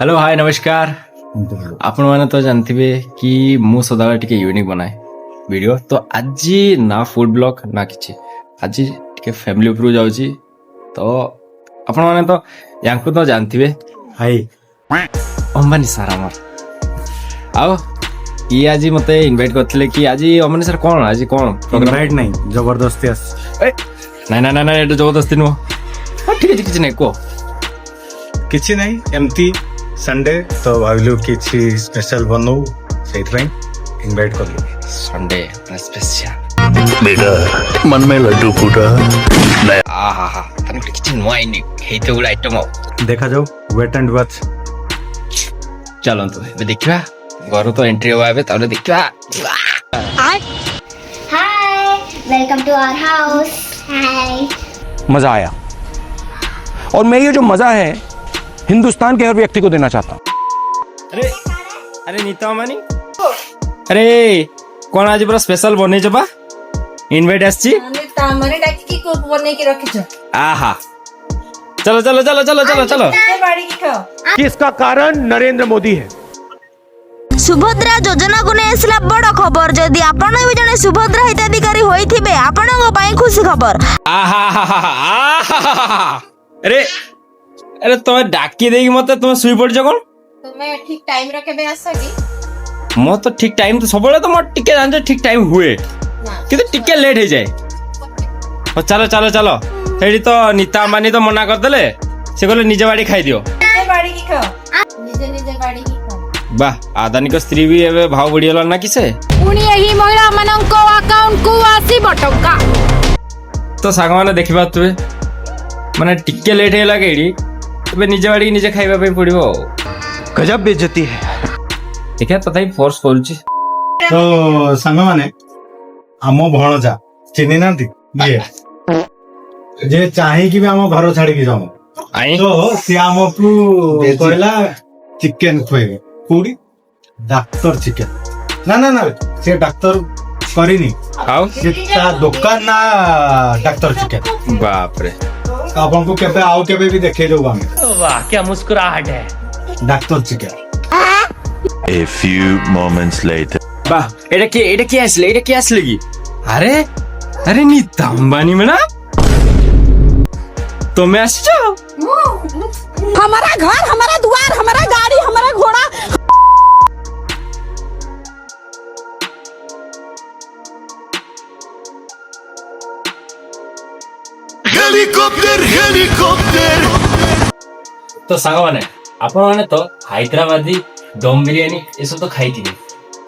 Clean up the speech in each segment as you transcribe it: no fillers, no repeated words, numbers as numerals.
Hello hi नमस्कार। आपण मैंने तो जानते कि मु सदाबेले टिके यूनिक बनाए वीडियो। तो आज ना फूड ब्लॉग ना किछि, आज टिके फैमिली उपरू जाउची। तो आपण मैंने तो यांको तो जानते हाय अंबानी सर आमर आओ ये आज मते इनवाइट करथिले कि आज अंबानी सर कोन आज कोन प्रोग्राम इनवाइट नहीं जबरदस्ती आस नहीं ना ना ना एटा जबरदस्ती नो। ठीक है किछि नहीं को किछि नहीं एमती संडे तो भाविलु किछि स्पेशल बनौ सेइथराई इनवाइट करलु। संडे स्पेशल बेटा मन में लड्डू फूटा आहा तने किछि नुआइनी हेते गुड आइटम हो देखा जाऊ वेट एंड वॉच। चलंतु एबे देखिबा घर तो एंट्री होबा एबे ताले देखिबा। Hi welcome to our house. Hi मजा आया और मैं ये जो मजा है हिंदुस्तान के हर व्यक्ति को देना चाहता हूँ। अरे अरे नीता अम्बानी अरे कोन आज पूरा स्पेशल बनै जबा इनवाइट आछि तामरे डाकी की को बने के रखिछ। आहा चलो चलो चलो चलो चलो चलो ए बाड़ी की खाओ कि इसका कारण नरेंद्र मोदी है। सुभद्रा योजना को नहीं आसला बड़ खबर। जदि आपण भी जने सुभद्रा हिताधिकारी होइथिबे आपणक पई खुशी खबर। आहा अरे अरे तुम डाकी देगी मत तुम सुई पड़ जा कोन तुम्हें ठीक टाइम रे केबे आसगी मो तो ठीक टाइम तो सबले तो मो टिके जान ठीक टाइम हुए किंतु टिके लेट हो जाए। ओ चलो चलो चलो एडी तो नीता अम्बानी तो मना कर देले से कहले निजे बाड़ी खाई दियो। ए बाड़ी की खाओ निजे निजे बाड़ी की खाओ। वाह आदानी को स्त्री भी एबे भाव बढ़िया ना किसे पुणी एही महिला मानक अकाउंट को आसी टका। तो साग माने देखिबा तुवे माने टिके लेट हे लागे एडी एबे निजे बाड़ी निजे खाइबा पे पड़िबो। गजब बेइज्जती है। देखा तथापि फोर्स करूची। तो संग माने आमो भणजा चिन्ह नांती ये जे चाहे कि भी आमो घर छाड़ी की जाऊ आई तो से आमकु कहला चिकन खुएबे कोडी डॉक्टर चिकन ना ना ना से डॉक्टर करिनी आओ से ता दुकान ना डॉक्टर चिकन बाप रे आपन को केबे आउ केबे भी देखे जाऊ हम वाह क्या मुस्कुराहट है। Doctor chicken. A few moments later. वाह एटा के असले की अरे अरे नीता अंबानी में ना तो मैं आसो हमारा घर हमारा द्वार हमारा गाड़ी हमारा घोड़ा। Helicopter. तो सांग माने आपण माने तो हैदराबादी दम बिरयानी ए सब तो खाइथिबे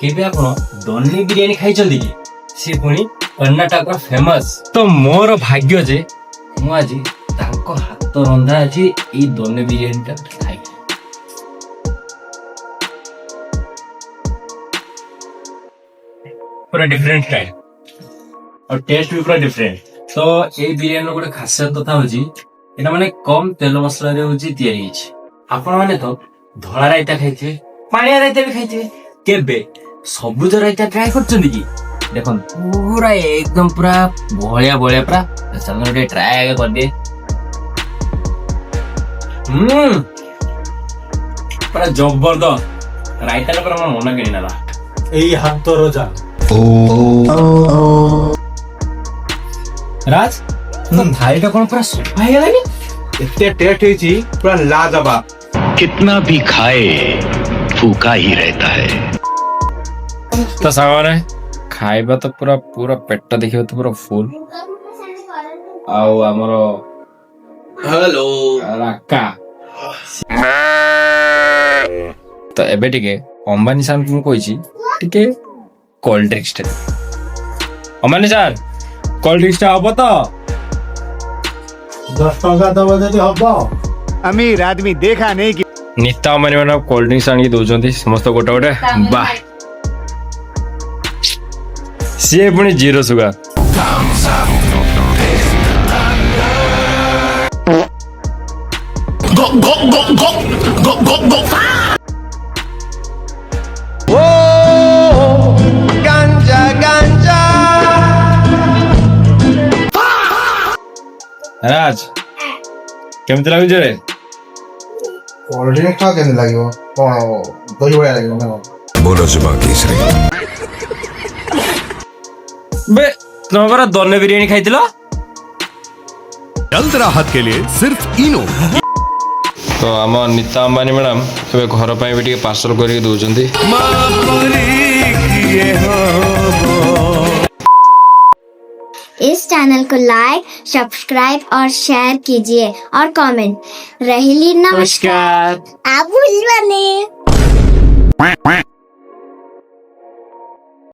केबे आपण दन्नी बिरयानी खाइ चंदी की से पुनी कर्नाटक रा फेमस। तो मोर भाग्य जे मु आज तांको हाथ रंधा आज ई दन्नी बिरयानी ता खाइ पूरा डिफरेंट स्टाइल और टेस्ट भी पूरा डिफरेंट। तो ए बिरयानी रो गोटे खासियत तो था होजी एटा माने कम तेल मसला रे होजी तयारी हिच। आपण माने तो धळा रायता खाइथिबे पानिया रायता भी खाइथिबे केबे सबुज रायता ट्राई करछन की देखन पूरा एकदम पूरा बळिया बळिया पूरा चलो रे ट्राई आगे कर दे। पूरा जबरदस्त रायता पूरा मन के नाला एई हाथ तो रोजा राज तो थालीटा कोन पूरा सफा हे लागी इतने टेस्ट होई छी पूरा लाजवाब। कितना भी खाए फूका ही रहता है। तो सामने खाइबा तो पूरा पूरा पेट देखिबा तो पूरा फुल आउ हमरो हेलो राका। तो एबे टिके अंबानी सान को कहिची टिके कोल्ड ड्रिंक्स टे अंबानी सर कोल्ड ड्रिंक्स टा हबो तो 10 टका दबा जदी हबो। अमीर आदमी देखा नहीं कि नीता अंबानी माने कोल्ड ड्रिंक्स आनी दोजंती समस्त गोटे गोटे वाह सी पुणी जीरो सुगर। गांजा गांजा राज केमती लागुछ रे କୋଲ୍ଡ ଡ୍ରିଙ୍କ୍ସ ଟା କେମିତି ଲାଗିବ କଣ ଦହି ଭଳିଆ ଲାଗିବ ନା କଣ? बोलो जुबा केसरी ବେ ତମେ ପରା ଦନେ ବିରିୟାନୀ ଖାଇଥିଲ? जल्द राहत के लिए सिर्फ इनो। ତ ଆମ ନୀତା ଅମ୍ବାନୀ ମ୍ୟାଡ଼ାମ ଏବେ ଘର ପାଇଁ ବି ଟିକେ ପାର୍ସଲ କରିକି ଦଉଛନ୍ତି। इस चैनल को लाइक, सब्सक्राइब और शेयर कीजिए और कमेंट। रहीली नमस्कार। आप भूल बने।